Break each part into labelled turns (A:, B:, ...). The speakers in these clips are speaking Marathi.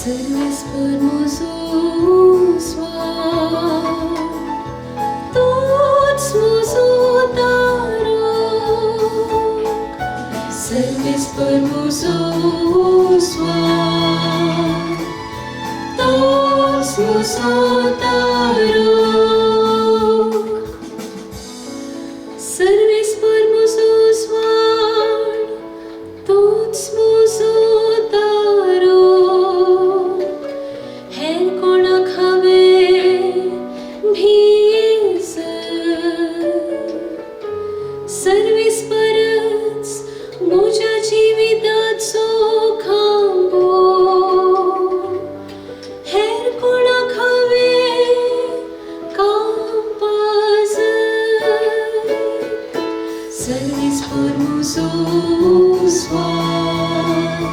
A: Servis por mūsu svētku, tots mūsu darok. Servis por mūsu svētku, tots mūsu darok. Servis por mūsu svētku, tots mūsu darok. Her कोणाक हांवें सर्विस परस म्हज्या जिविताचो खांबो. हेर कोणाक हांवें कांपास service por mūsu svētku,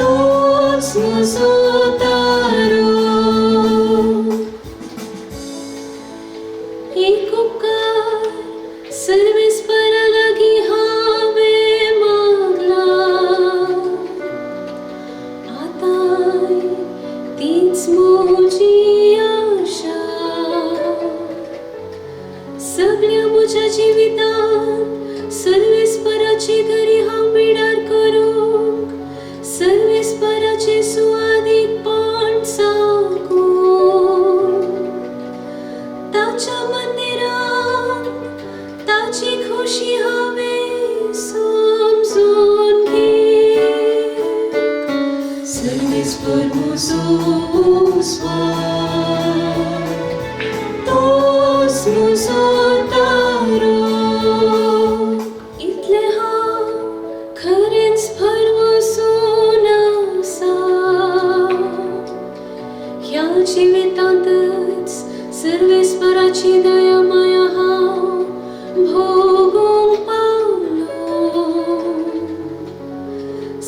A: tots mūsu darok. एक उपकार सर्विस पर लगी हांवें मागला. आता तीच म्हजी आशा. सगळ्या म्हज्या जिवितांत सर्विस पराची गरी हांव बिडार करूंक, सर्विस पराचे सुवादीकपण सांगूंक. ताच्या मंदिरांत ताची खुशी हांवें समजून घेवंक. Service por mūsu svētku, tots mūsu darok. इतलें हांव खरेंच भरवसून आसा. ह्या जिवितांतच सर्विस पराची दया माया हांव भोगूंक पावलो.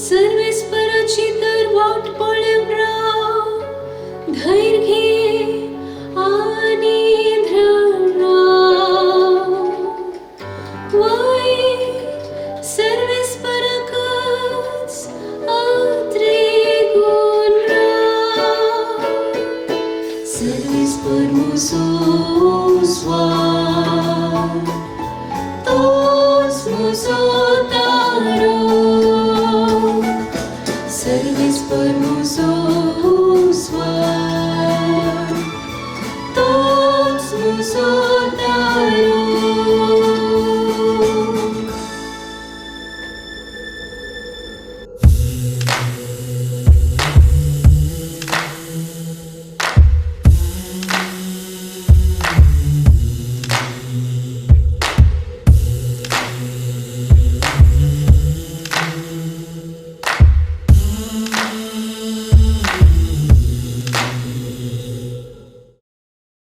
A: सर्विस पराची तर वाट पळोवन राव. धैर्य घे आनी दृढ राव. वयर सर्विस परकच अत्रेगून राव. Servis por mūsu svētku, tots mūsu darok. Servis por mūsu